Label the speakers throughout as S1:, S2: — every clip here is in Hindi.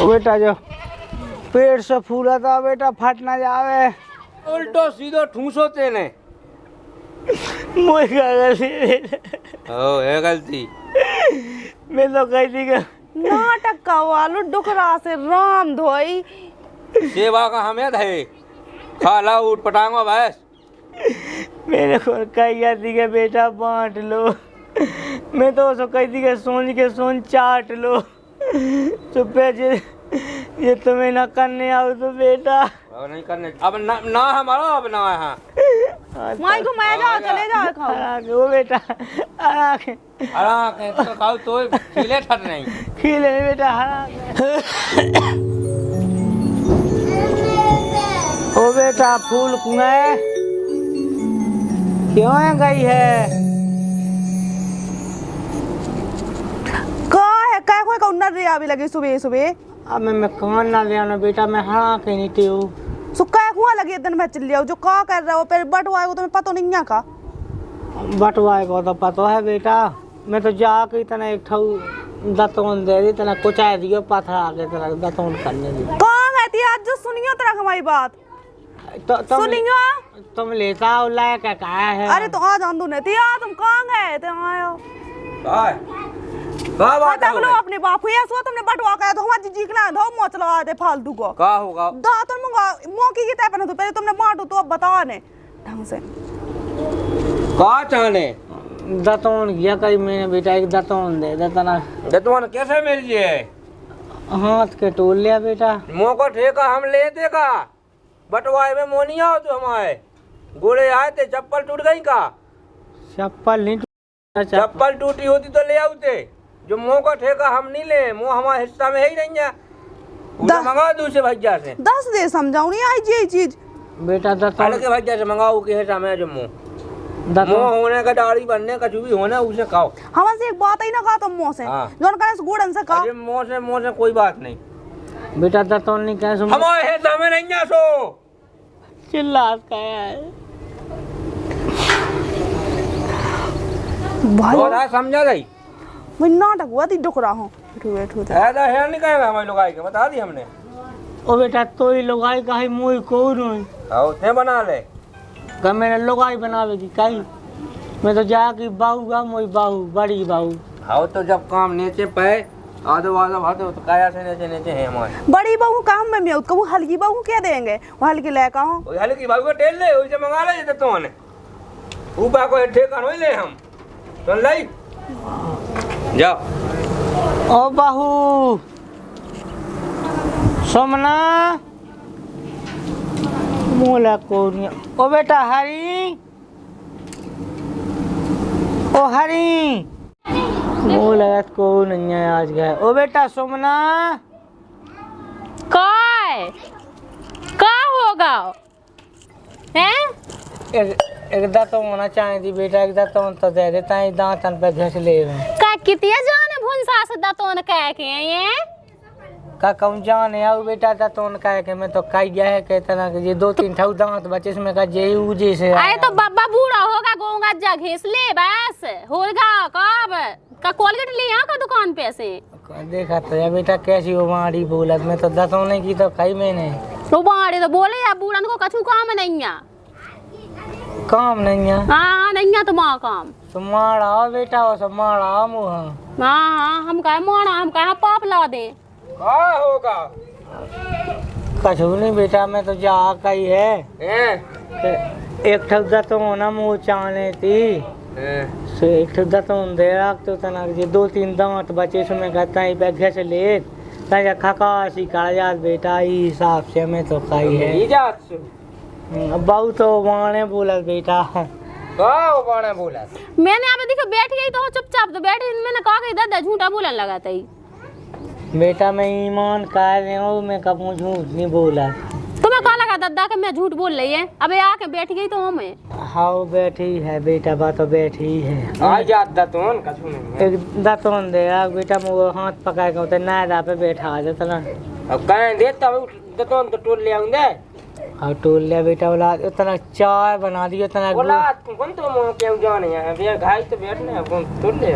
S1: बेटा जो पेट से फूला था बेटा फट ना जावे।
S2: उल्टो सीधो ठूसो तेने।
S1: मुझे क्या गलती
S2: है गलती।
S1: मैं तो कही थी कि
S3: नाटक का वालू डुकरा से राम धोई
S2: सेवा का हमें है खा ला उठ पटांगो बस।
S1: मेरे को कही थी कि बेटा बांट लो। मैं तो उसको कही थी कि सोन चाट लो। चुप्पे ये तुम्हें ना करने आओ तो बेटा
S2: नहीं करने अब ना हमारा अब ना है।
S3: माई को मैं जाओ चले जाओ खाओ।
S1: वो बेटा
S2: अरे तो खाओ तो खिले ठट नहीं
S1: खिले बेटा ओ बेटा फूल कुएं क्यों है गई है?
S3: क्या कोई कौन रिया भी लगी सुबह सुबह।
S1: अब मैं कौन ना ले आना बेटा मैं हाँ कहीं नहीं टी हूँ
S3: सुक्का कुआ लगी दिन में चिल्लिया जो का कर रहा हो फिर बटवाए को तुम्हें पता नहीं है का
S1: बटवाए को तो पता है बेटा। मैं तो जाके इतना एक ठाऊ दतौन दे दी तना कुचाए दियो पत्थर आके तेरा दतौन करने दी।
S3: कौन है ती आज जो सुनियो तेरा हमारी बात
S1: तो
S3: सुनियो
S1: तुम लेता हो लाया क्या कहा है?
S3: अरे तो आ जान दो ने ती आ तुम कौन है ते आयो
S2: का बात है
S3: लो अपने बाप को ये सो तुमने बटवा का तो हमारी जी के धो मोच लगा दे फालतू को
S2: का होगा
S3: दातन मुंगा मौकी की तय पहले तो पहले तुमने बांटो तो अब बताओ ने ढंग से
S2: का चाहने
S1: दतौन किया कहीं मैंने बेटा एक दतौन दे दतना
S2: दतौन कैसे मिल जाए?
S1: हाथ के टोल लिया बेटा।
S2: मोको ठेका हम ले देगा बटवाए में मोनिया हो तो हमारे गोले आए थे चप्पल टूट गई का?
S1: चप्पल नहीं
S2: चप्पल टूटी होती तो ले आते जो मुँह का ठेका हम नहीं ले मुँह हमारे हिस्सा में है ही नहीं है। मंगा दूसरे भैया से
S3: 10 दे समझाऊ नहीं आई ये चीज
S1: बेटा दतौन
S2: के भैया से मंगाओ के हिस्सा में जो मुँह होने का दाढ़ी बनने का जो भी होना उसे खाओ।
S3: हमसे एक बात ही ना कहा तुम मुँह से जोन करे गुड़न से कहा
S2: मुँह से कोई बात नहीं
S1: बेटा दतौन नहीं कह सुन
S2: हमारे हिस्सा में नहीं है सो
S1: चिल्ला का है
S3: भाई
S2: समझा गई
S3: मैं नाटक हुआ थी डुकरा हूँ
S2: ऐसा है नहीं कहेगा हमारे लोग के बता दी हमने।
S1: ओ बेटा तो ही लोगाई का ही मुँह कौन
S2: आओ ते बना ले
S1: का मैंने लोगाई बनावेगी कहीं मैं तो जाके बाहू गा मोई बाहू बड़ी बाहू।
S2: आओ तो जब काम नीचे पे आधो आधो भाते तो काया से नीचे है हमारे
S3: बड़ी बहू काम में मैं वो हल्की बहू क्या देंगे वो हल्की लेका हूँ
S2: वो हल्की बहू को टेल ले उसे मंगा ले जब तो ने ऊपर को ठेका नहीं ले हम तो ले जाओ।
S1: ओ बाहू सोमना मोला कौन ओ बेटा हरी ओ हरी मोला कौन नहीं है आज गए। ओ बेटा सोमना
S4: का होगा हैं?
S1: एक दांत होना चाहिए थी बेटा एक दांत तो दे देता है दांतन पे घस ले
S4: का कितिया जाने भुनसा से दातोन कह के ये
S1: का कौन जाने आओ बेटा दातोन कह के मैं तो कह गया है कहता ना कि ये 2-3 ठाऊ दांत बचे इसमें का जे उजे से
S4: आए तो बाबा बूढ़ा होगा गोंगा जा घिस ले बस होगा कब का कोलगेट लिया का दुकान पे से
S1: देखा तो यार बेटा कैसी वो मारी बोलत मैं तो दातोन की तो कही मैंने
S4: तो बाड़ी तो बोले यार बूढ़न को कछु काम नहीं है
S1: काम नहीं है।
S4: हाँ नहीं है तुम्हारा काम
S1: तो मारा बेटा वो सब मारा मुँह
S4: हाँ हम कहे माना हम कहे पाप ला दे
S2: का होगा
S1: कछु नहीं बेटा मैं तो जा कही है एक ठग तो होना मुँह चाहने थी सो एक ठग तो दे रख तो तना ये 2-3 दांत बचे इसमें कहता है बैग से ले ताजा खकासी का याद बेटा इस हिसाब से मैं तो कही है बहु तो वाणे बोला बेटा
S2: बाणे बोला
S4: मैंने यहाँ पे देखो बैठ गई तो चुपचाप तो बैठी मैंने कहा कि दादा झूठा बोलने लगा था
S1: बेटा मैं ईमान कर रही हूँ मैं कबू झूठ नहीं बोला।
S4: तुम्हें कहा लगा दादा कि मैं झूठ बोल रही है अबे आके बैठ गई तो मैं
S1: हाँ बैठी है बेटा बात तो बैठी है
S2: आ जात दातोन कछु नहीं
S1: एक दातोन दे बेटा वो हाथ पकड़ के उतर नायदा पे बैठा जाता ना
S2: अब कहें देता दातोन तो टोल ले आऊंगे
S1: और टोल लिया बेटा बोला इतना चाय बना दिया इतना
S2: बोला कौन तो मुंह क्यों जाने है ये घाई तो बैठने कौन टोल ले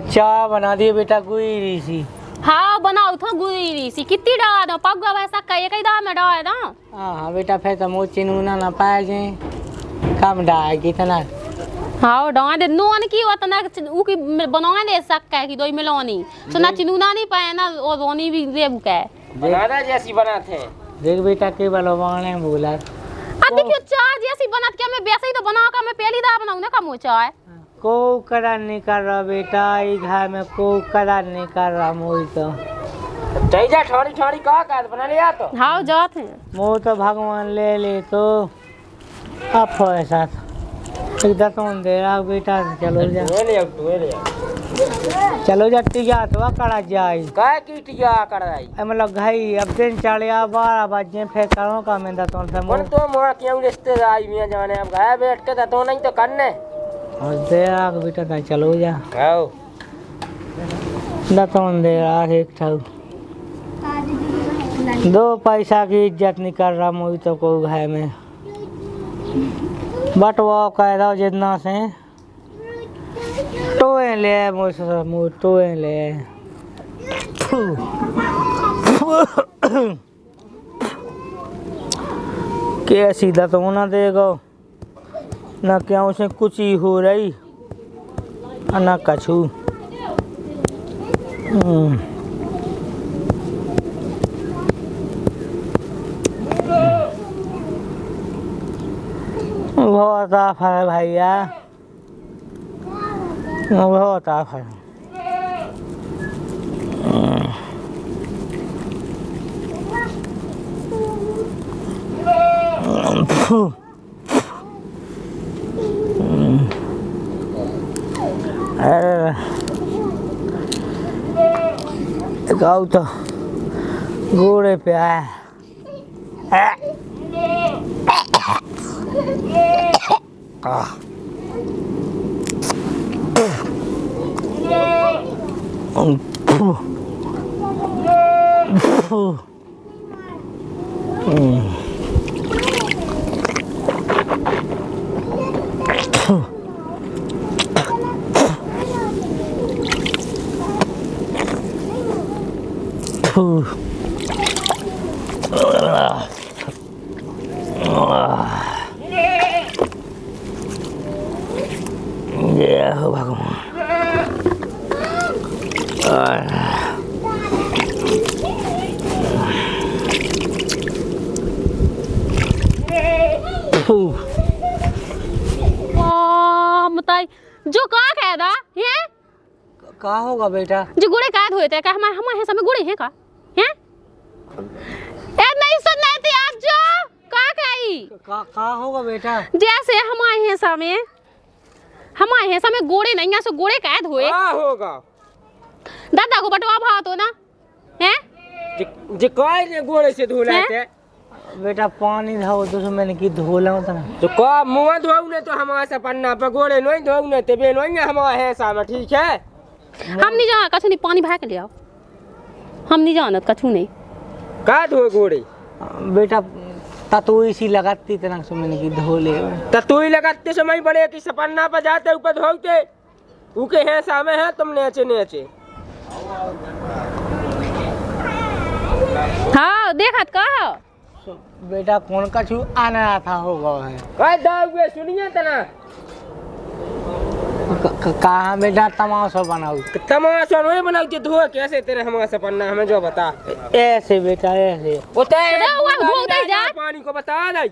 S1: चाय बना दिया बेटा गुई सी
S4: हाँ बनाओ था गुरी सी कितनी डाल दो पग वैसा कई कई दाम में डाल दो।
S1: हाँ बेटा फिर तो मुँह चिनूना ना पाए जे कम डाल कितना।
S4: हाँ डाल दे नोन की वो तना ऊ की बनाने दे सकता है कि दो मिलोनी तो ना चिनूना नहीं पाए ना और रोनी भी दे बुका
S2: बनाना जैसी बनाते हैं।
S1: देख बेटा के बलवाने बोला
S4: अब देखियो चाय जैसी बनात क्या मैं वैसे ही तो बना का मैं पहली दाल बनाऊं ना कम चाय
S1: को करा नहीं कर रहा बेटा ई घर में को करा नहीं कर रहा मोई तो
S2: तेजा ठोड़ी ठोड़ी का बना लिया तो।
S4: हाँ जात है
S1: मोह तो भगवान ले तो अब ऐसा इधर तो दे रहा बेटा चलो जा चलो जा टिया तो करा जाए
S2: काय की टिया कराई
S1: मतलब घाई अब दिन चढ़िया 12 बजे फिर करो का मैं तो
S2: कौन तो मोर क्यों रिश्तेदार मियां जाने अब घर बैठ के तो नहीं तो करने
S1: और दे रहा बेटा तो चलो जा
S2: आओ
S1: दतौन दे रहा एक ठाऊ 2 पैसा की इज्जत नहीं कर रहा मुझे तो को घर में बटवा कह रहा जितना से टोए ले मुझसे टोए ले क्या सीधा तो ना देगा ना क्या उसे कुछ ही हो रही ना कछू बहुत आफ है भैया बहुत आफ है गाँव तो घोड़े पे आया हो भगवान
S4: बताई जो का कह दा ये
S1: का होगा बेटा
S4: जो गुड़े कैद हुए थे का हमारे है समय गुड़े हैं का हैं ए नहीं सुनना थी आज जो का कही
S1: का होगा बेटा
S4: जैसे हमारे हैं समय गोड़े नहीं सो गोड़े कैद हुए
S2: क्या होगा
S4: दादा को बटवा भाव तो ना हैं
S2: जे काय ने गोड़े से धोला थे
S1: बेटा पानी धाओ तो मैंने की धोला था ना
S2: तो का मुंह धोऊ ने तो हमारा से पन्ना पे गोड़े नहीं धोऊ ने ते बे नहीं हमारा है सामा ठीक है
S4: हम नहीं जाना कछु नहीं पानी भर के ले आओ हम नहीं जानत कछु नहीं
S2: का धोए गोड़े
S1: बेटा तू इसी लगाती तरह से मैंने की धो ले
S2: तो तू ही लगाते समय बड़े कि सपन्ना पर जाते ऊपर धोते उके हैं सामे है तुम नेचे नेचे
S4: हाँ देखत का
S1: बेटा कौन का छू आना था होगा है
S2: काय दाऊए सुनिए तना
S1: कहाँ बेटा तमाशा बनाऊ
S2: तमाशा नहीं बनाते धोए कैसे तेरे हमारा सपन्ना हमें जो बता
S1: ऐसे बेटा ऐसे
S2: पानी को बता दे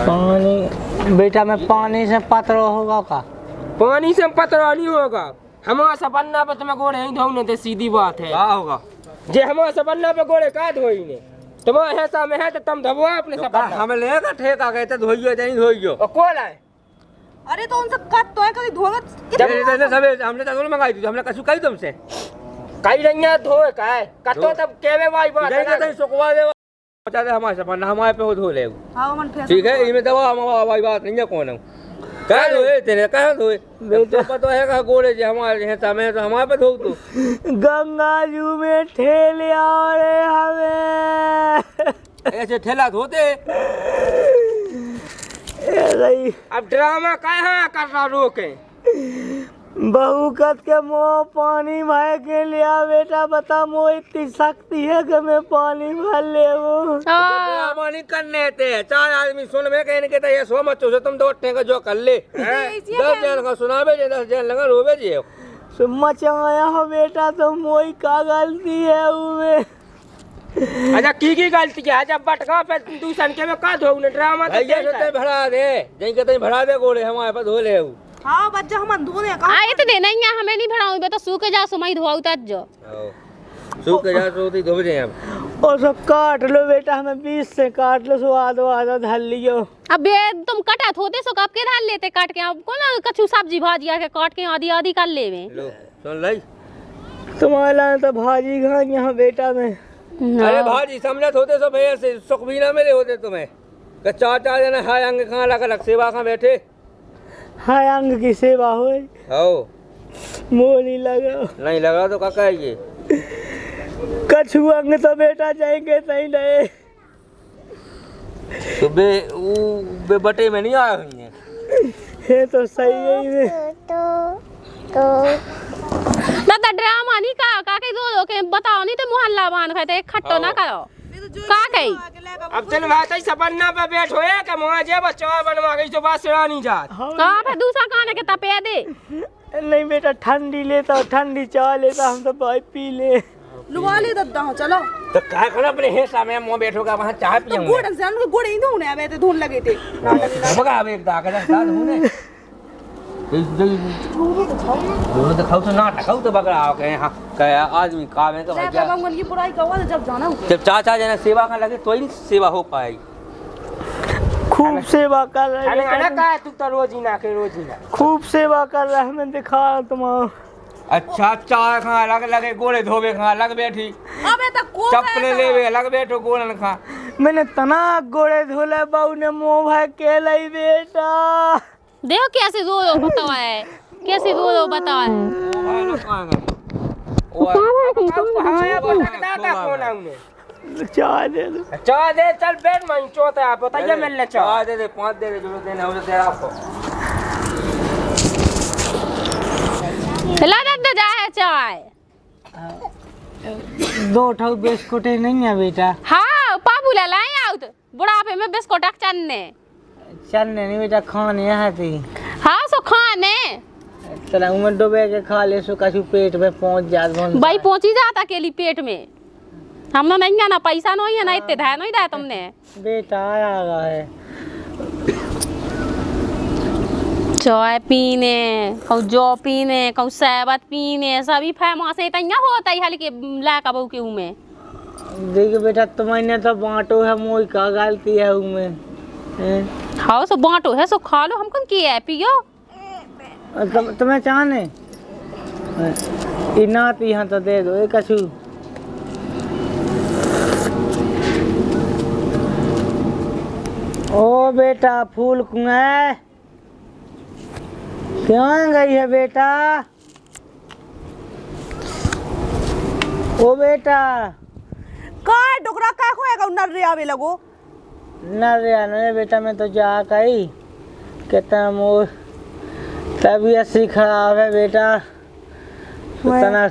S1: पानी बेटा में पानी से पतरा होगा का
S2: पानी से पतरा नहीं होगा हमारा सपन्ना पे तुम्हें गोड़े नहीं धोने थे सीधी बात है क्या होगा जे हमारा सपन्ना पे गोड़े का धोई ने तुम्हारे ऐसा में है तो तुम धोआ अपने सपन्ना हमें लेगा ठेका कहते धोइयो नहीं धोइयो और कौन है
S3: अरे तो उनसे कट तो है कभी धोगा
S2: सब हमने तो मंगाई थी हमने कछु कही तुमसे कई नहीं धोए का है कतो तब केवे भाई बात है सुकवा दे बता दे हमारे सपन्ना हमारे पे धो ले
S3: हां मन फेस
S2: ठीक है इनमें दवा हमारा भाई बात नहीं है कौन है कह धोए तेरे कह धोए बेटा पता है का गोड़े जे हमारे हैं समय तो हमारे पे धो तू
S1: गंगा जू में ठेले आ रहे हमें
S2: ऐसे ठेला धोते
S1: अब
S2: ड्रामा कहाँ कर रहा रोके
S1: बहू कत के मुँह पानी भर के लिया बेटा, बता मुँह इतनी शक्ति है कि मैं पानी भर ले वो
S2: पानी करने थे। 4 आदमी सुन में कहने के ये सो मत तुम 2 का जो कर ले 10 जन का सुनावे जे 10 जन लगा रोवे जे
S1: मचाया हो बेटा, तो मोई का गलती है उमे।
S2: अच्छा की गलती है? जब बटका पे तू सन के में का धोऊ ने ड्रामा तो ते भरा दे जई के ते भरा दे गोड़े हमारे पास धो ले।
S3: हां बच्चा हम धोने का
S4: आ इतने नहीं है, हमें नहीं भराऊं बे तो सूख जा सुमई धोऊ तज जो
S2: सूख जा सोती धो जे हम
S1: और सब काट लो बेटा, हमें 20 से काट लो, स्वाद वादा धर लियो।
S4: अब बे तुम कटा होते सो कब के धार लेते काट के, अब कौन कछु सब्जी भाजी के काट के आधी आधी कर लेवे।
S2: लो सुन लई
S1: तुम्हारा तो भाजी खा यहाँ बेटा में।
S2: अरे भाजी समझत होते सो भैया से सुख भी ना मिले होते तुम्हें। कि 4 जना हाय अंग कहाँ अलग सेवा कहाँ बैठे।
S1: हाय अंग की सेवा हो मोह नहीं लगा
S2: तो काका है ये
S1: कछु अंग तो बेटा जाएंगे सही नहीं।
S2: तो बे बटे में नहीं आया हुई है
S1: ये तो सही है
S4: दादा ड्रामा नहीं का के दो के बताओ नहीं तो मोहल्ला बांध खाते एक खट्टो ना करो का कही।
S2: अब चल भाई तई सपना पे बैठ होए के मोहा जे बच्चा बनवा गई तो बात सेवा नहीं जात
S4: का फिर दूसरा खाने के तपे दे।
S1: नहीं बेटा ठंडी लेता, ठंडी चाय लेता, हम तो भाई पी ले
S3: लुवा ले दद्दा हो चलो
S2: तो काय कर अपने हिस्सा में मुंह बैठोगा वहां चाय पिएंगे।
S3: गुड़ से हम गुड़ ही धोने आवे थे, धोन लगे थे
S2: बगा अब एक दाग का दाद होने दोनों तो खाओ तो ना खाओ तो बगड़ा हो के हां क्या आदमी काम है तो भाई क्या
S3: भगवान की बुराई का वाला जब जाना
S2: जब 4 जना सेवा का लगे तो ही सेवा हो पाएगी।
S1: खूब सेवा कर रहे
S2: खाने खाना का तू तो रोज ही ना
S1: खूब सेवा कर रहा है, हमें दिखा तुम्हारा।
S2: अच्छा चाय खा लगे गोड़े धोबे खा लग बैठी
S3: अबे तक को
S2: चप्पल लेवे अलग बैठो गोड़न खा।
S1: मैंने तना गोड़े धोले बाऊ ने मुंह भाई के लई बेटा।
S4: देखो कैसे रो बतावा है, कैसे रो बतावा है।
S1: चाय दे दो,
S2: चाय दे चल बैठ मन चोता आप बताइए मिलने चाय दे 5 दे जो देना हो तेरा आपको
S4: ला दे जा है चाय
S1: 2 ठो बिस्कुट नहीं है बेटा।
S4: हाँ पापू ला लाए आउत बुढ़ापे में बिस्कुट चन्ने
S1: चलने नहीं बेटा, खाने यहाँ थी।
S4: हाँ सो खाने
S1: चला उमर डूबे के खा ले सो कछु पेट में पहुंच जात
S4: भाई पहुंची जाता अकेली पेट में। हमने नहीं ना पैसा नहीं है ना इतने धाय नहीं दिया तुमने
S1: बेटा आया है
S4: चाय पीने कहूँ जौ पीने कहूँ शरबत पीने सभी फेमस है तैयार होता है हल्के लाका बहू के में।
S1: देखिए बेटा तुम्हारे तो बांटो है मोई का गलती है उमें।
S4: हाँ सो बांटो है सो खा लो हमको किया है पियो
S1: तुम्हें चाहने इना यहाँ तो दे दो एक कछु। ओ बेटा फूल कुएं क्यों गई है बेटा? ओ बेटा
S3: का डोकरा का खोएगा नर रे आवे लगो
S1: न बेटा मैं तो जा गई कितना मोर तबीयत सी खराब है बेटा, उतना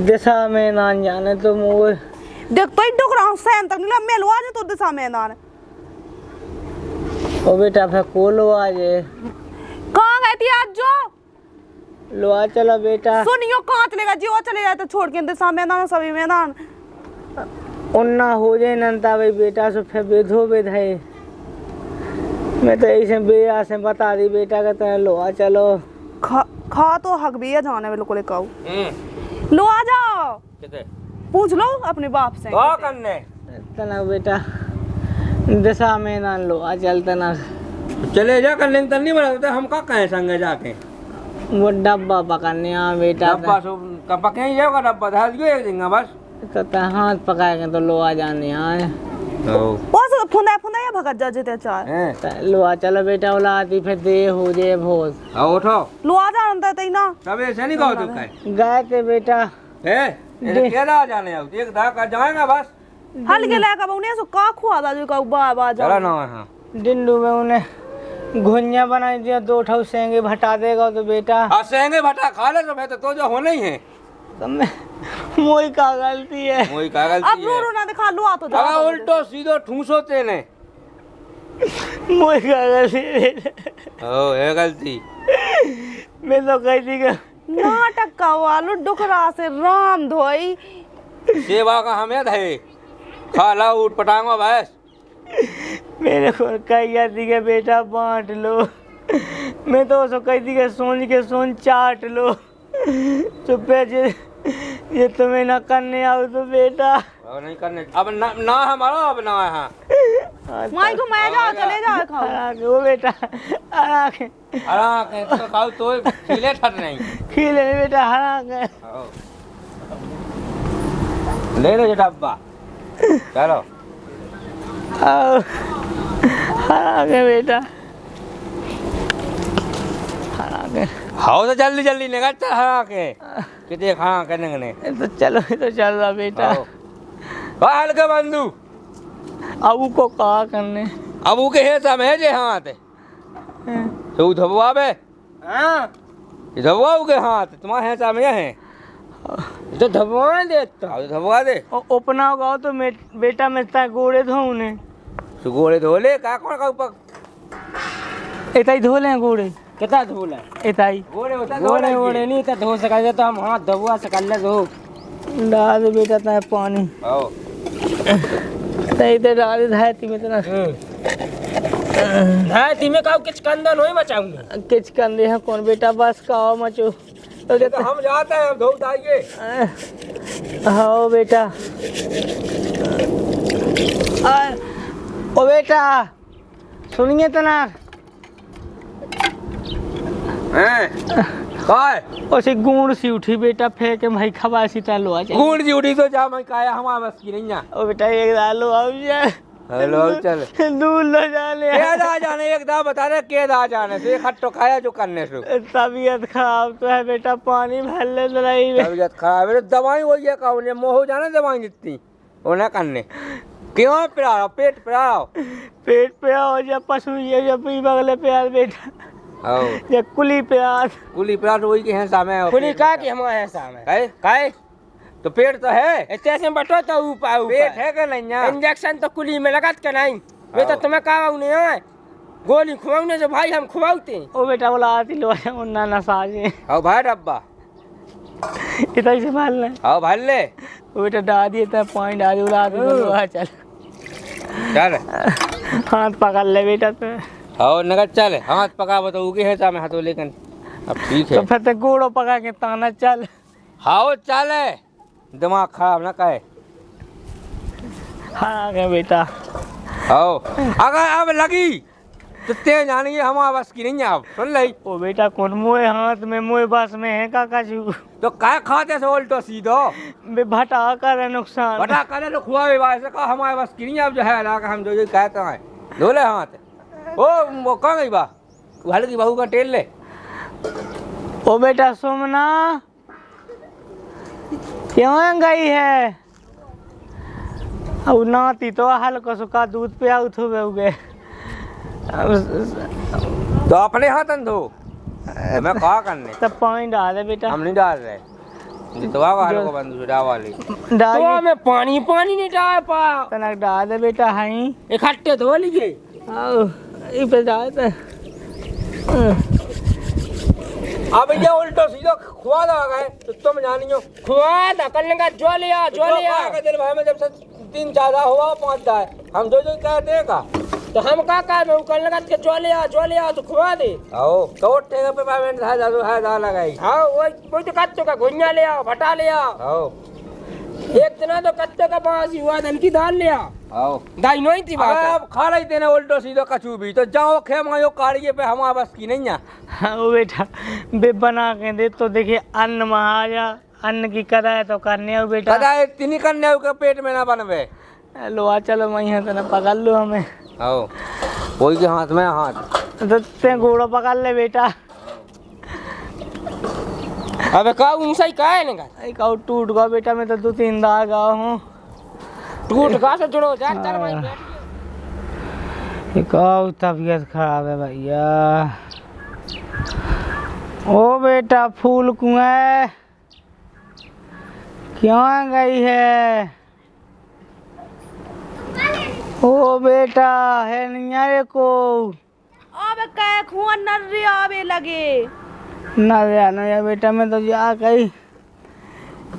S1: दिशा में ना जाने तो मोर
S3: देख तो डोकरा सैन तक निकला मेलो आज तो दिशा में ना।
S1: ओ बेटा फिर को लो आज
S3: कहाँ गई थी आज जो
S1: लो आ चला बेटा।
S3: सुनियो कहाँ चलेगा जी, वो चले जाए तो छोड़ के दिशा मैदान सभी मैदान
S1: उन्ना हो जाए नंता भाई बेटा सो फिर बेधो बेधाए। मैं तो ऐसे बेया से बता दी बेटा कहते लो आ चलो
S3: खा तो हक भी है जाने बिल्कुल कहूँ लो आ जाओ पूछ लो अपने बाप से
S2: करने
S1: तना बेटा दिशा में ना लो आ चलते ना
S2: चले जा कर लेंगे नहीं बना हम का कहें संग जाके
S1: वो डब्बा पकड़ने आ बेटा
S2: डब्बा सो पके ही जाओगा डब्बा धार दियो एक दिन बस
S1: तो हाथ पकाएंगे तो लो आ जाने आए
S3: बस फुंदा फुंदा या भगत जा जेते चार
S1: लो आ चलो बेटा ओला आती फिर दे हो जे भोज
S2: आओ उठो
S3: लो आ जा अंदर तई ना
S2: सब ऐसे नहीं कहो तू कहे
S1: गए थे बेटा
S2: ए केदा आ जाने आओ एक धा का जाएगा बस
S3: हल के लेका बउने सो का खुआ दा जो का बा बा जा
S2: चला ना हां
S1: डिंडू में उन्हें घुनिया बनाई दिया 2 ठो सेंगे भटा देगा तो बेटा।
S2: हाँ सेंगे भटा खा ले तो जो होना ही है।
S1: तो मैं मोई का गलती है।
S2: मोई का गलती
S3: अब रो रो ना दिखा लो आ तो जा।
S2: अगर उल्टो सीधो ठूसो तेने।
S1: मोई का गलती है।
S2: ओ ये गलती।
S1: मैं तो कहती कि
S3: नाटक का वालू डुकरा से राम धोई
S2: सेवा का हमें है। खा ला उठ पटांगा भैंस।
S1: मेरे को कही जाती कि बेटा बांट लो। मैं तो उसको कहती कि सोन चाट लो। चुपे ये तुम्हें ना करने आओ तो बेटा।
S2: नहीं करने अब ना हमारा अब ना है।
S3: माई को मैं जाओ चले जाओ खाओ।
S1: वो बेटा हरा के
S2: तो खाओ तो खिले ठट नहीं।
S1: खिले नहीं बेटा हरा के
S2: ले लो डब्बा चलो।
S1: हरा के बेटा हरा के।
S2: हाँ तो जल्दी जल्दी निकल चल हरा के कितने खा करने
S1: तो चलो तो चल रहा बेटा।
S2: काल के बंधु
S1: अब को कहा करने
S2: अब के है सब है जे हाथ तो धबवा बे।
S1: हाँ
S2: धबवा के हाथ तुम्हारे है सब है
S1: तो धबवा देता।
S2: अब धबवा दे
S1: अपना गाओ तो बेटा में गोड़े धोने
S2: तो गोड़े धोले का कौन का ऊपर
S1: इतना ही धो ले गोड़े।
S2: कितना धोला
S1: इतना ही
S2: गोड़े नहीं तो धो सका तो हम हाथ धबवा सका ले धो
S1: डाल बेटा ता पानी तई ते डाल धाती में तना
S2: धाती में काऊ किच कंदन होई बचाऊंगा
S1: किच कंदे है कौन बेटा बस काओ मचो
S2: तो हम जाते हैं धो दाइए।
S1: हाँ बेटा ओ बेटा सुनिए तना उसे गुण सी उठी बेटा फेंके भाई खबा सी लो आ जाए।
S2: गुण जी उठी तो जा मैं काया हमारा बस की नहीं।
S1: ओ बेटा एक डालो आओ जाए।
S2: हेलो चल
S1: दूर लो जाने
S2: के जाने एक दा बता रहे के दा जाने से खट तो खाया जो करने से
S1: तबीयत खराब तो है बेटा पानी भर ले लड़ाई में।
S2: तबीयत खराब है दवाई हो गया का उन्हें मोह जाने दवाई जितनी उन्हें करने क्यों पिला पेट पिला
S1: हो जा पशु ये जब बगले प्यार बेटा ये कुली प्यार
S2: वही के हैं सामे
S1: कुली का कि हमारे हैं सामे
S2: काय तो पेट तो है
S1: इतने से बटो तो ऊपर
S2: पेट है कि नहीं
S1: इंजेक्शन तो कुली में लगात के नहीं। वे तो तुम्हें कहा नहीं है गोली खुआने से भाई हम खुआते ओ बेटा बोला आती लो उन्ना नसाजे
S2: आओ भाई डब्बा
S1: इतना से भाल ले
S2: आओ भाल ले
S1: ओ बेटा डाल था पानी डाल उड़ा दे चल हाथ पकड़ ले बेटा तो
S2: आओ नगद चल हाथ पका बताओ के है सामे हाथों लेकिन अब ठीक है
S1: तो फिर तो गोड़ो पका के ताना चल।
S2: हाँ चल दिमाग खराब ना कहे।
S1: हाँ गए बेटा
S2: आओ अगर अब लगी तो तेज जानेंगे हमारे बस की नहीं आप सुन ली।
S1: ओ बेटा कौन मोए हाथ में मोए बस में है काका जी
S2: तो काय खाते से उल्टो सीधो
S1: बे भटा करे नुकसान
S2: भटा करे तो खुआवे वाले का हमारे बस की नहीं अब जो है लाकर हम जो कहते हैं धोले हाथ वो कहाँ गई बा घर की बहू का टेल ले।
S1: ओ बेटा सोमना क्यों गई है अब नाती तो हल्का सुखा दूध पे आउट हो गए
S2: तो अपने हाथ धो मैं कहा करने
S1: तब पानी डाल दे बेटा।
S2: हम नहीं डाल रहे तो वालों को बंद वाली
S1: डाल
S2: तो मैं पानी नहीं डाल पा
S1: तनक डाल दे बेटा हाई
S2: इकट्ठे धो लीजिए
S1: पे डाल दे
S2: अब ये उल्टो सीधो खुआ दो गए तो तुम जानियो खुआ दा करने का जो लिया दिल भाई में जब से 3-4 हुआ 5 है हम जो कह देगा तो हम का करने का के जो लिया तो खुआ दे आओ तो ठेके पे पेमेंट है दा लगाई। हां वो तो कच्चो का घुन्या लिया भटा लिया आओ एक दिन तो कच्चे का पास हुआ धन की दाल लिया आओ दाई नहीं थी बात अब खा रही तेने उल्टो सीधो कचू भी तो जाओ खेमायो काढ़िए पे हमारे बस की नहीं है।
S1: हाँ वो बेटा बे बना के दे तो देखिए अन्न महाराजा अन्न की कदा है तो करने हो बेटा
S2: कदा इतनी करने हो के पेट में ना बनवे
S1: लो आ चलो मैं यहाँ तो पकड़ लो हमें
S2: आओ कोई के हाथ में हाथ
S1: तो ते घोड़ो पकड़ ले बेटा।
S2: अबे का ऊंचाई का है ना
S1: का टूट गया बेटा मैं तो 2-3 दाग गया हूँ
S2: टूट गा से जुड़ो जा चल भाई
S1: एक और तबीयत खराब है भैया। ओ बेटा फूल कुएं क्यों गई है? ओ बेटा है नहीं रे को
S3: अबे कै खुआ नर्रे आवे लगे
S1: ना बेटा मैं तो जा गई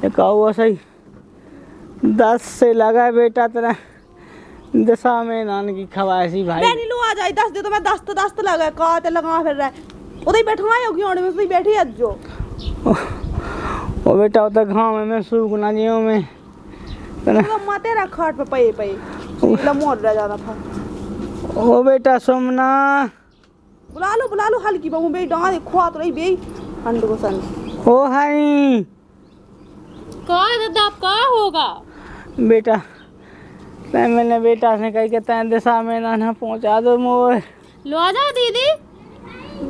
S1: एक और सही 10 से लगा है बेटा तेरा दशा में नान की खवासी भाई।
S3: मैं नहीं लो आ जाई 10 दे तो मैं 10 तो लगा का ते लगा फिर रहा उधर बैठा होगी ओने में उधर बैठी आज जो
S1: ओ बेटा उधर गांव में सूख ना जियो में
S3: तो माते रा खाट पे पे पे लमोड़ रह जाना था।
S1: ओ बेटा सोमना
S3: बुला लो हल्की बहू बे डाल खवा तो रही बे हंड को सन।
S1: ओ हाई
S4: का दादा का होगा
S1: बेटा मैंने बेटा से कही के तैन दिशा में ना पहुंचा दो मोर।
S4: लो आ जाओ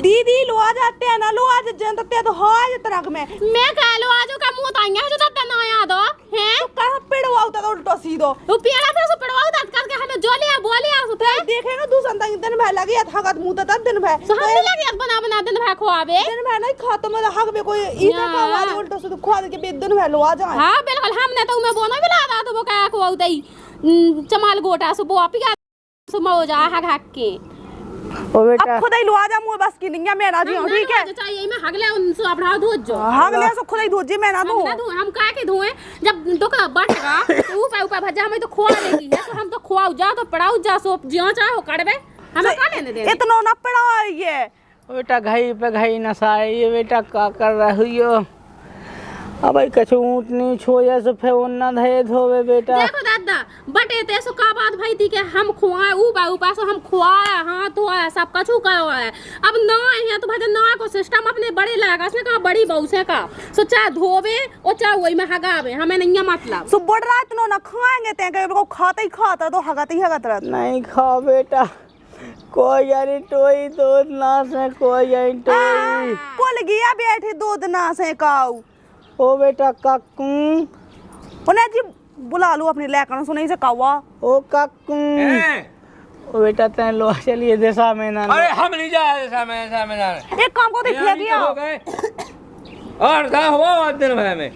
S3: दीदी लो आ जाते हैं ना लो आज जनते तो हाज तरक में
S4: मैं कह लो आजो का मुंह ताइया जो तब ना याद हो हैं
S3: तो कहां पेड़वाओ ता उल्टा सीधो
S4: वो पेड़ा पे से पेड़वाओ दांत करके हमें जोलिया बोलिया सुते
S3: देखेगा दूसरा दिन भर लगे हगत मुंह ता दिन भर
S4: तो हम भी लगे बना दिन भर खवाबे
S3: दिन भर नहीं खाता मतलब हग में कोई ईटा का आवाज उल्टा से खवा दे के बे दिन भर लो आ जाए।
S4: हां बिल्कुल हमने तो मैं बोना भी लादा तो वो का खवाऊ दई चमाल गोटा सो बो पिया सो मौजा हग हग के
S1: ओ बेटा
S3: अब खुद ही लो आ जा मुंह बस की नहीं मैं राजी हूं ठीक है
S4: चाहिए मैं हगले उनसे अपना धो जो
S3: हगले सो खुद ही धो जे मैं ना धो
S4: हम का के धोए जब डोका बटेगा तो ऊपर भजा हमें तो खवा देगी है तो हम तो खवाऊ जा तो पड़ाऊ जा सो जियो चाहो करबे हमें का लेने दे
S3: इतना ना पड़ा ये
S1: बेटा घई पे घई नसाए ये बेटा का कर रही हो अब भाई कछु ऊंट नहीं छोया से फे उन्ना धे धोवे बेटा।
S4: देखो दादा बटे ते सो का बात भाई थी के हम खुआए ऊपर से हम खुआया हाथ धोया सब कछु करो है अब ना है तो भाई ना को सिस्टम अपने बड़े लगा से का बड़ी बहू से का सो चाहे धोवे और चाहे वही में हगावे हमें नहीं मतलब
S3: सो बड़ रात नो ना खाएंगे ते के को खाता ही खाता तो हगत ही हगत रहत
S1: नहीं खाओ बेटा कोई यारी टोई दूध ना से कोई यारी टोई
S3: कोल गया बैठे दूध ना से काऊ
S1: ओ बेटा काकू
S3: उन्हें जी बुला लो अपनी लेकर सुनाई से कावा
S1: ओ काकू ओ बेटा तैन लो चलिए दिशा में ना
S2: अरे हम नहीं जा दिशा में ना
S3: एक काम को देख लिया
S2: और का हुआ दिन भर में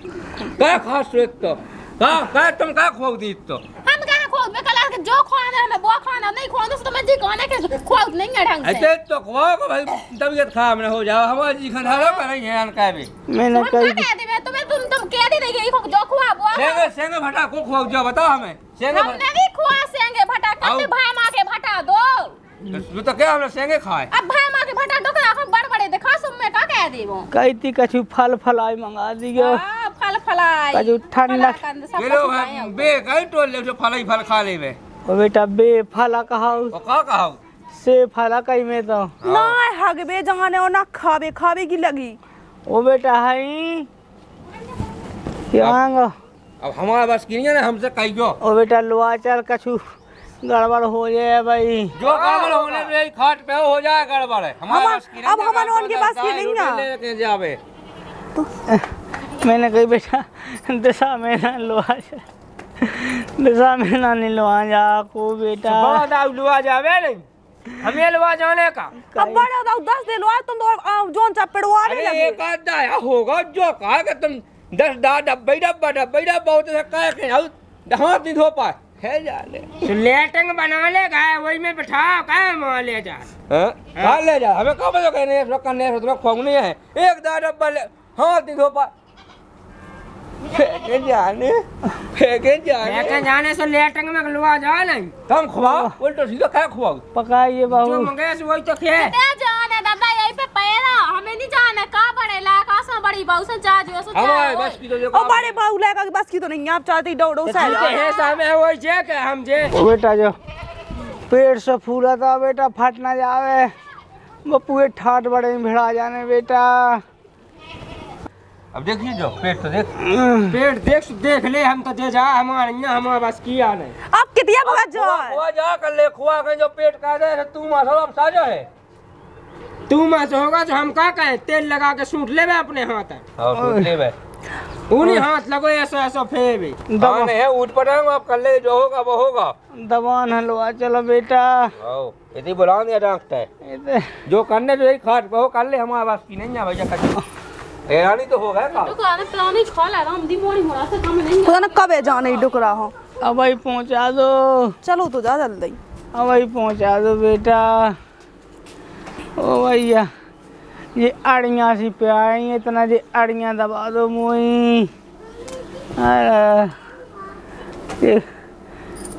S2: का खास तो का तुम का खो दी तो
S4: हम का खो में कला के जो खाना है मैं वो खाना नहीं खाना तो मैं जी खाने के खो नहीं है ढंग से
S2: ऐसे तो खो को भाई तबीयत खराब ना हो जाओ हमारी जी खा रहा कर रही है का भी
S1: मैंने कही
S4: कह दे मैं तुम्हें तुम कह दी नहीं कि जो खुआ वो
S2: सेंगे भटा को खो जाओ बताओ हमें सेंगे
S4: हमने भी खुआ सेंगे भटा कब भाई मां के भटा दो
S2: वो तो क्या हमने सेंगे खाए
S4: अब भाई मां के भटा टोकरा हम बड़ बड़े देखा सुन में का कह देबो
S1: कही थी कछु फल फलाई मंगा दियो
S4: फल फलाई
S1: कछु ठंडा
S2: ये लो बे कई टोल ले जो फल ही फल खा लेबे
S1: ओ बेटा बे फला कहाऊ
S2: ओ का कहाऊ
S1: से फला कही में तो
S3: ना हगबे जाने और ना खावे की लगी
S1: ओ बेटा हई क्या
S2: अब हमारा बस की नहीं है हमसे कही गयो
S1: ओ बेटा लोआ चल कछु गड़बड़ हो जाए भाई
S2: जो गड़बड़ होने पे खाट पे हो जाए गड़बड़ है हमारा बस की नहीं
S3: अब हमारे उनके पास की नहीं है
S2: लेके जावे
S1: मैंने कही बेटा दिशा में ना लोआ दिशा में ना नहीं लोआ जा को बेटा
S2: बहुत आउ लुआ जावे नहीं हमें लुआ जाने का
S3: अब बड़ा दाऊ 10 दे लो तुम तो जोन चा पेड़वा नहीं
S2: अरे
S3: लगे
S2: एक आधा या होगा जो कहा कि तुम 10 डब्बा बहुत से कह के हाथ नहीं धो पाए है जाले तो लेटिंग बना ले गए वही में बैठा काहे मान ले जा हां ले जा हमें कब तो कहने है करने है तुम्हें खोंग नहीं है एक डब्बा ले हाथ नहीं धो पाए फेंके जाने से लेटिंग में लुआ जा नहीं तुम खवाओ उल्टा सीधा क्या खवाओ
S1: पकाइए बाबू
S2: जो मंगे से वही तो खे
S4: जाने दादा यही पे पैरा हमें नहीं जाने का बड़े लाका सा बड़ी बहू से जा जो सो
S2: हमारे बस की तो देखो
S3: ओ बड़े बाऊ लेगा कि बस की तो नहीं आप चाहते डोडो से
S2: है सामने वही जे के हम जे
S1: ओ बेटा जो पेट से फूला था बेटा फट ना जावे वो पूरे ठाट बड़े में भिड़ा जाने बेटा
S2: अब देखिए जो पेट तो देख ले हम तो दे जा हमारे यहाँ हमारे बस किया नहीं
S3: अब कितिया भगत जो
S2: खुआ जा कर ले खुआ के जो पेट का दे तू मां सब साजो है तू मां से होगा जो हम का कहे तेल लगा के सूट लेबे अपने हाथ है हां सूट लेबे उन्हीं हाथ लगो ऐसा ऐसा फेर भी दबान है उठ पड़ेगा आप कर ले जो होगा वो होगा
S1: दबान हलवा चलो बेटा
S2: यदि बुला दिया डॉक्टर जो करने जो खाट वो कर ले हमारे पास की नहीं है भैया कर हैरानी तो हो गया का
S4: दुकान पुरानी खोल है हम दी मोड़ी मोड़ा से कम नहीं
S3: पता ना कब है जाने डुक रहा हो।
S1: अब भाई पहुंचा दो।
S3: चलो तो जा जल्दी।
S1: अब भाई पहुंचा दो बेटा। ओ भैया ये अड़ियाँ सी पे आई इतना ये अड़ियाँ दबा दो मोई।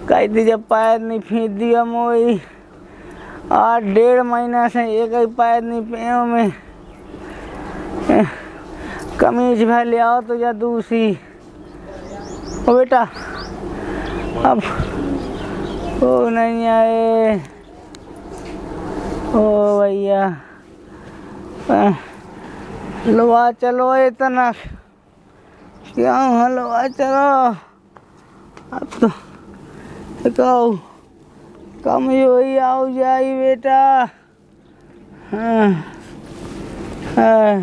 S1: कई दी जब पैर नहीं फींच दिया मोई। 8-1.5 महीना से एक ही पैर नहीं पे में। कमीज भाई ले आओ तो या दूसरी। ओ बेटा अब ओ नहीं आए। ओ भैया हलवा चलो इतना क्या हलवा चलो। अब तो कहूँ कम ही आओ जाई बेटा। हाँ हाँ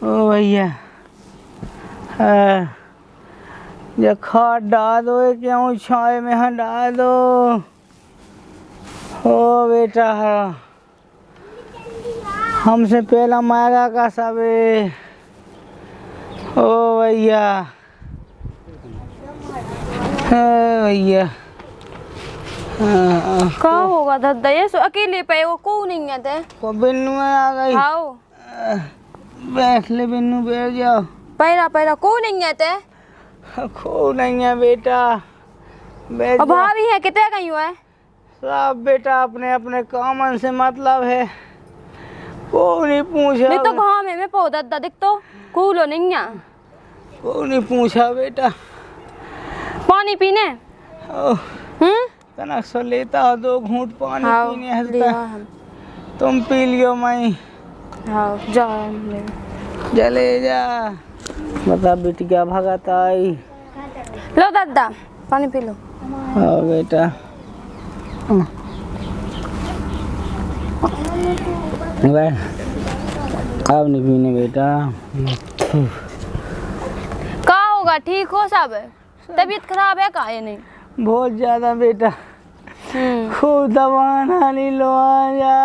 S1: ओ भैया ये खाट डाल दो क्यों छाए में हाँ डाल दो। ओ बेटा हमसे पहला मांगा का सबे। ओ भैया भैया
S5: क्या होगा दादा ये सो अकेले पे वो को नहीं है ते
S1: को बिन्नू आ गई।
S5: आओ
S1: बैठ ले बिन्नू बैठ जाओ।
S5: पैरा पैरा को नहीं है ते
S1: को नहीं है बेटा बैठ
S5: और भाभी है कितने गई हुआ है
S1: सब बेटा अपने अपने कामन से मतलब है। को नहीं पूछा
S5: नहीं तो गाँव में पौधा दादा दिख तो कूलो नहीं है
S1: को नहीं पूछा बेटा।
S5: पानी पीने
S1: तना सो लेता हो 2 घूंट पानी पीने हलता। तुम पी लियो मैं चले जा। बता बिटिया भगत आई।
S5: लो दादा पानी पी लो।
S1: हाँ बेटा अब नहीं पीने बेटा।
S5: क्या होगा ठीक हो सब तबीयत खराब है का ये नहीं
S1: बहुत ज्यादा बेटा। खूब दवा नानी लो आया।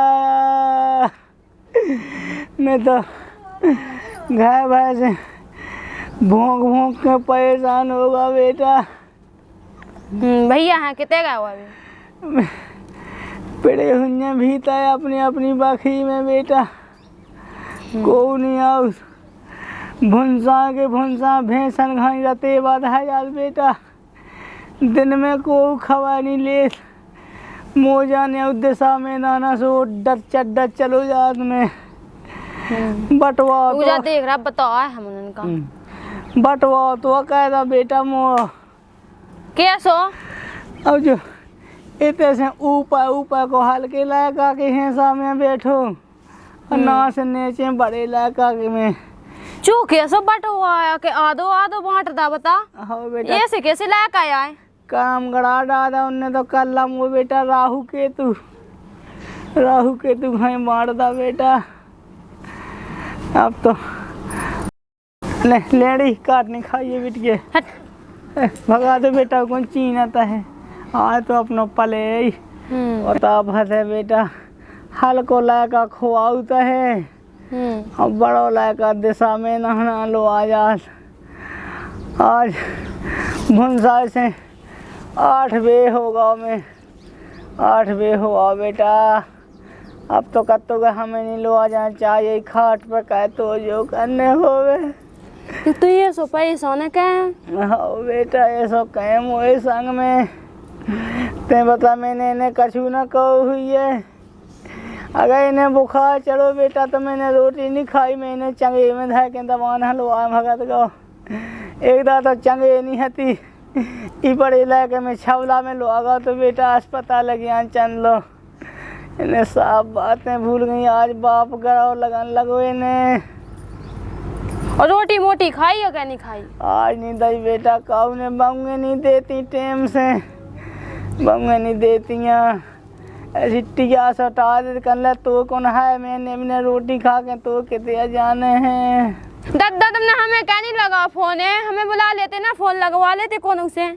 S1: मैं तो घर भर से भोंक भोंक के परेशान होगा बेटा।
S5: भैया हैं कितने गए हुआ अभी
S1: पड़े हुए भीता है अपनी अपनी बखरी में बेटा। को नहीं आओ भुंसा भैंसन घाई रहते बाद है यार बेटा। दिन में को खवा नहीं ले मोजा ने उद्देश्य में नाना सो डर चलो जात में बटवा तो
S5: देख रहा बताओ है हम उनका
S1: बटवा तो कह रहा बेटा मो
S5: कैसो
S1: अब जो इतने से ऊपर को हल्के लायका के हिस्सा में बैठो और ना से नीचे बड़े लायका के में
S5: चू कैसो बटवा आया के आदो बांट दा बता।
S1: हाँ बेटा
S5: ऐसे कैसे लायक आया है
S1: काम गड़ा डाला उनने तो कर ला वो बेटा राहु केतु भाई मार दा बेटा। अब तो लेड़ी काट नहीं खाइए बिटिए भगा दो बेटा कौन चीन आता है। आज तो अपनो पले और तब है बेटा हल्को लायका खुआता है और बड़ो लायका दिशा में नहाना लो आज भुंसा से 8 बजे होगा में 8 बजे हुआ बेटा। अब तो कत्तो का हमें नहीं लो आ जाना चाहिए खाट पर कह तो जो करने होवे
S5: तो ये सो पैसा ने कहे
S1: हाँ बेटा ये सब कहे मोए संग में ते बता मैंने इन्हें कछु ना कहो हुई है। अगर इन्हें बुखार चढ़ो बेटा तो मैंने रोटी नहीं खाई मैंने चंगे में था के दबान हलवा भगत गो एक दा तो चंगे नहीं हती ई बड़े इलाके में छवला में लो आगा तो बेटा अस्पताल लगिया चंद लो इन्हें सब बातें भूल गई। आज बाप गड़ाओ लगन लगो इन्हें
S5: और रोटी मोटी खाई हो क्या नहीं खाई
S1: आज नहीं दई बेटा काऊ ने बंगे नहीं देती टेम से बंगे नहीं देती रिट्टिया सटा दे कर ले तो कौन है मैंने रोटी खा के तो कितने जाने हैं।
S5: दादा तुमने हमें क्या नहीं लगा फोन है, हमें बुला लेते ना, फोन लगवा लेते कौन उसे।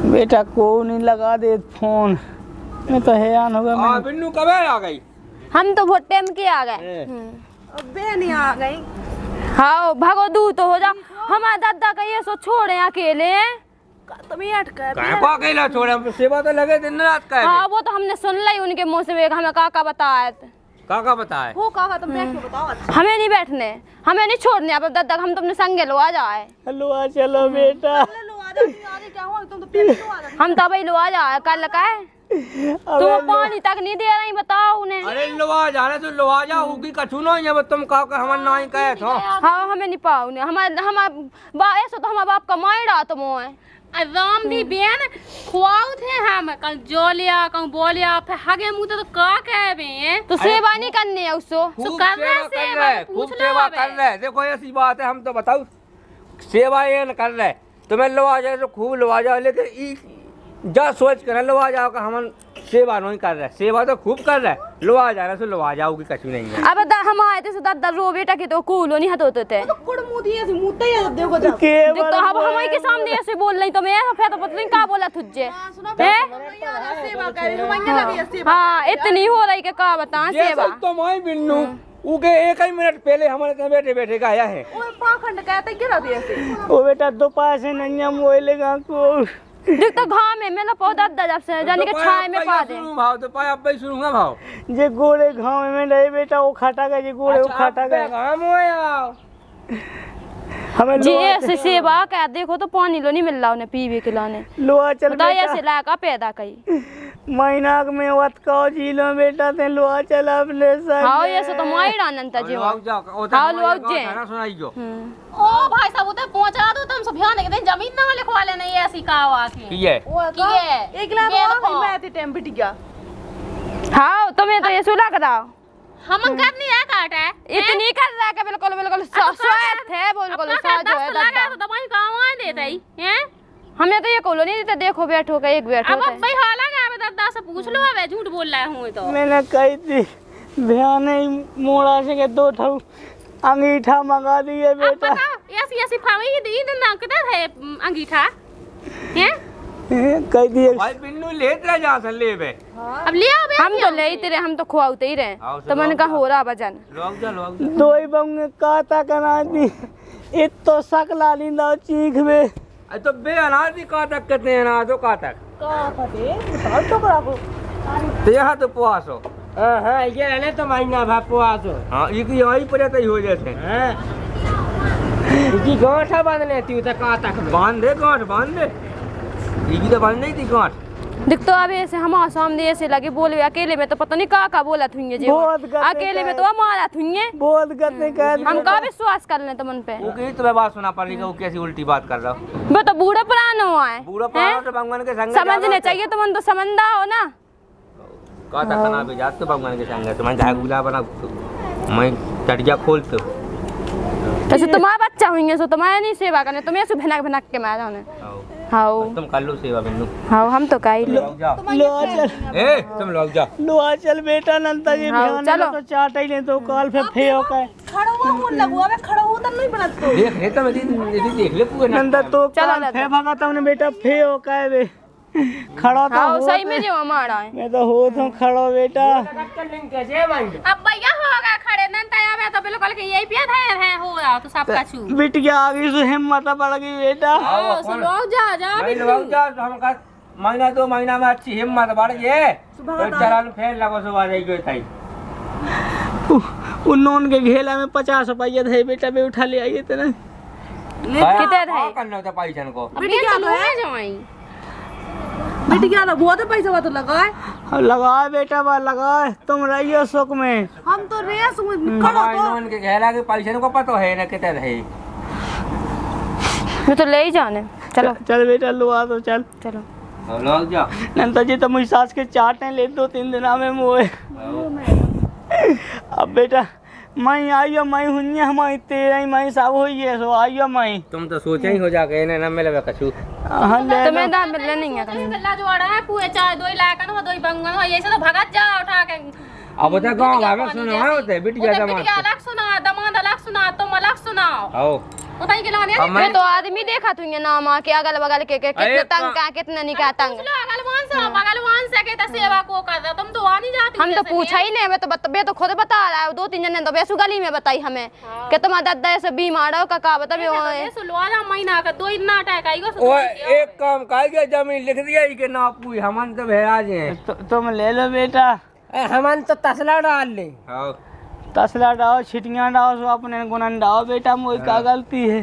S1: बेटा को नहीं लगा दे फोन, मैं तो हैरान हो गया।
S2: बिन्नू कब आ गई?
S5: हम तो बहुत टाइम के आ गए।
S3: अबे नहीं आ गई।
S5: हाँ भागो दूर तो हो जा, हमारा दादा का ये सो छोड़े अकेले।
S3: तुम्हें अटका
S2: को अकेला छोड़े, हम सेवा तो लगे दिन रात का।
S5: हाँ वो तो हमने सुन ली उनके मुंह से, हमें काका बताया।
S2: काका बताए
S3: वो काका तुम बैठ के बताओ। अच्छा
S5: हमें नहीं बैठने, हमें नहीं छोड़ने अब दादा, हम तुमने संगे लो आ जाए।
S1: लो आ चलो बेटा।
S3: लो आ जा क्या हुआ, तुम तो पहले लो आ जा।
S5: हम तो भाई लो आ जाए, कल का है तुम पानी तक नहीं दे रही, बताओ उन्हें।
S2: अरे लोहा जाने तो लोहा जा होगी कछु नहीं है, तुम कहो कि हम नहीं कहे तो।
S5: हाँ हमें नहीं पाओ ने, हमारा ऐसा तो हमारा बाप कमाई रहा तुम है।
S4: राम दी बेन खुआऊ थे हम, कल जो लिया कल बोलिया, फिर हगे मुँह तो का कहबे।
S5: तो सेवा नहीं करनी है उसको।
S2: खूब सेवा कर रहे। देखो ऐसी बात है, हम तो बताओ सेवा ये न कर रहे, तुम्हें लोहा जाए तो खूब लोहा जाओ, लेकिन जा सोच कर लोहा जाओ का हम सेवा नहीं कर रहे, सेवा तो खूब कर रहे, लोहा जाने से लोहा जाओगी कछु नहीं है।
S5: अब हम आए थे दादा रो बेटा के तो कूलो नहीं हटोते थे।
S3: तो कुड़ मुंह दिए से मुंह तैयार देखो जा।
S5: देख तो अब हमारे के सामने ऐसे बोल रही तो मैं फिर तो पता नहीं क्या बोला तुझे हैं।
S3: सेवा कर हम आगे लगी सेवा।
S5: हां इतनी हो रही के का बता सेवा।
S2: तो मैं बिन्नू उके एक ही मिनट पहले हमारे बैठे बैठे का आया है।
S3: ओए पाखंड कहते गिरा दिए से।
S1: ओ बेटा दो पास से नन्या मोइलेगा को
S5: देख तो घाव में मेरा पौधा दादा जब से जाने के छाए में पा दे।
S2: भाव तो पाए अब सुनूंगा भाव
S1: जे गोड़े घाव में नहीं बेटा वो खाटा का जे गोड़े वो खाटा का
S2: काम होया।
S1: हमें
S5: जी ऐसे सेवा का देखो तो पानी लो नहीं मिल रहा उन्हें पीवे के लाने।
S1: लोहा चल
S5: बता ऐसे लाका पैदा कई
S1: महीना में वत का जिलो बेटा ते लोहा चल अपने संग।
S5: हां ऐसे तो माई आनंद जी। हां लो जे
S2: खाना सुनाइयो।
S4: ओ भाई साहब उधर पहुंचा दो, तुम सब ध्यान के दिन जमीन ना लिखवा लेना, ये ऐसी कहावा की
S2: की है
S3: एक लाख और मैं आती टाइम बिट गया।
S5: हां तुम्हें तो ये सुला कराओ,
S4: हम करनी है काट है
S5: इतनी कर रहा है बिल्कुल बिल्कुल स्वाद है बिल्कुल स्वाद जो है दादा।
S4: तो दवाई गांव देता ही हैं,
S5: हमें तो ये कोलो नहीं देता। देखो बैठो का एक बैठो
S4: अब भाई हाला गया दादा से पूछ लो, अब झूठ बोल रहा हूं तो।
S1: मैंने कही थी ध्यान नहीं मोड़ा से के दो ठो अंगीठा मंगा दिए बेटा।
S4: ऐसी ऐसी फावी दी ना कितना है अंगीठा हैं
S1: कह दिए
S2: भाई बिन्नू लेत रह जा सन लेबे।
S4: अब ले आओ
S5: हम तो ले ही तेरे, हम तो खुआते ही रहे तो मन का हो रहा वजन।
S2: लोग जा
S1: दो ही बंग काता कना दी इत तो सकला लिंदा चीख में।
S2: तो बे अनाज ही का तक कहते हैं ना, तो का तक
S3: का पते बताओ तो करा को
S2: तो यहाँ तो पुआसो।
S1: हां ये रहने तो महीना भापो आसो।
S2: हां ये की यही पर तो हो जैसे
S1: हां जी गांठा बांधने थी तो का तक
S2: बांध दे गांठ बांध दे, ये तो बांध नहीं थी गांठ।
S5: देख तो अब ऐसे हमारे सामने ऐसे लगे बोले, अकेले में तो पता नहीं का बोला थुइए जी, अकेले में तो हमारा थुइए
S1: बहुत गते कह
S5: हम का विश्वास कर ले तुमन पे।
S2: वो की तुम्हें बात सुना पड़ेगा, वो कैसी उल्टी बात कर रहा हो।
S5: वो तो बूढ़ा पुराना हुआ है,
S2: पूरा पारा तो भगवान के संग
S5: समझने चाहिए तुमन तो समझदा हो ना।
S2: का तक खाना भी जात तो भगवान के संग तुम जाए गुला बना मैं टटिया खोल तो
S5: ऐसे तुम्हारा बच्चा हुई सो तुम्हारे नहीं सेवा करने, तुम्हें ऐसे भनक भनक के मारा उन्हें। हाउ
S2: तुम कर लो सेवा बिन्नू।
S5: हाउ हम तो काई लो
S1: लो चल
S2: ए तुम लोग जा
S1: लो चल बेटा नंता जी
S5: चलो
S1: तो चाट ही ले तो कॉल पे फेयो का
S3: खड़ा हुआ फोन लगवा बे, खड़ा हुआ तो नहीं बनत तो
S2: देख ले तो मैं देख ले पूरे
S1: नंदा तो
S5: चलो
S1: कॉल फे भागा तुमने बेटा फेयो का बे खड़ा तो
S5: हाउ सही में जो हमारा है।
S1: मैं तो हो तुम खड़ो बेटा।
S4: अब भैया होगा खड़े नंता आवे तो बिल्कुल के यही पिया है हो रहा तो सब कछु
S1: बिटिया आगे से हिम्मत बढ़ गई बेटा।
S4: सो लोग जा
S2: भाई लोग जा हम का महीना दो महीना में अच्छी हिम्मत बढ़ गई तो चलन फेर लगो सुबह जाई गई थई
S1: उन्नोन के घेला में 50 रुपया थे बेटा बे उठा ले आइए तना
S5: कितने थे
S2: करना था पैसन को
S4: बेटी क्या है जाई
S3: बेटी क्या बहुत पैसा वो तो लगाए
S1: लगाए बेटा बा लगाए तुम रहियो सुख में।
S3: हम तो रेस खड़ा तो
S2: इन्होंन के घेला के पैसन को पता है ना कितने रहे।
S5: मैं तो ले ही जाने। चलो
S1: चल बेटा लो आ तो चल
S5: चलो
S2: लोग जा
S1: नंदा जी तो मुझे सास के चाटे ले 2-3 दिन में मोए। अब बेटा मैं आइयो मैं हुन्ने हमारी तेरे मैं सब होई है सो आइयो मैं
S2: तुम तो सोचा ही हो जाके इन्हें न मिले कछु।
S1: हां ले
S5: तुम्हें दाम मिलने नहीं है कहीं
S4: गल्ला जोड़ा है पूरे चाय दो लाकन हो दो बंगन हो ऐसे तो भगत जा उठा के
S2: अब तो गांव में सुनो है होते बिटिया जमा
S4: बिटिया अलग सुना दमाद अलग सुना तुम अलग सुनाओ
S2: आओ
S4: बताइए के लाने
S5: मैं तो आदमी देखा तू ये नाम के अगल बगल के कितने तंग का कितने नहीं का तंग
S4: बगलवान से के सेवा को कर रहा तुम तो आ नहीं जाती
S5: हम तो पूछा ही नहीं। मैं तो बे तो खुद बता रहा है 2-3 जने तो बेसु गली में बताई हमें कि तुम्हारा दादा ऐसे बीमार हो का बताबे
S4: ये सुलवाला महीना का 2 दिन नाटक आईगो
S2: ओए एक काम काहे जमीन लिख दिया ही के ना पूई हमन तो भेराज हैं
S1: तुम ले लो बेटा
S2: हमन तो तसला डाल ले। हां
S1: तसला डाओ छिटियां डाओ सो अपने गुनन डाओ बेटा मोई का गलती है।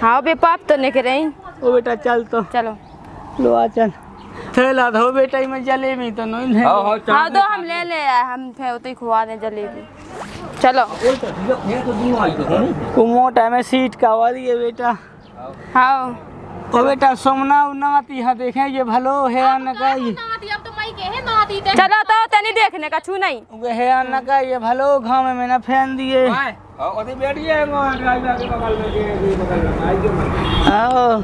S5: हाँ बे पाप तो नहीं करे
S1: ओ बेटा चल तो
S5: चलो
S1: लो आ चल थैला धो बेटा में जलेबी तो नहीं है।
S5: हाँ तो हम ले ले आए हम फिर उतई खुआ दे जलेबी चलो
S1: को मोटा में सीट का वाली है बेटा।
S5: हाँ
S1: ओ बेटा सोमना नाती है देखे ये भलो है न काई
S4: नाती अब तो मई के है नाती ते
S5: चलो तो तनी देखने का छू नहीं
S1: वे है न का ये भलो घाम में ना फैन दिए
S2: ओते बैठिए ड्राइवर के बगल में के बगल में आई के
S1: आओ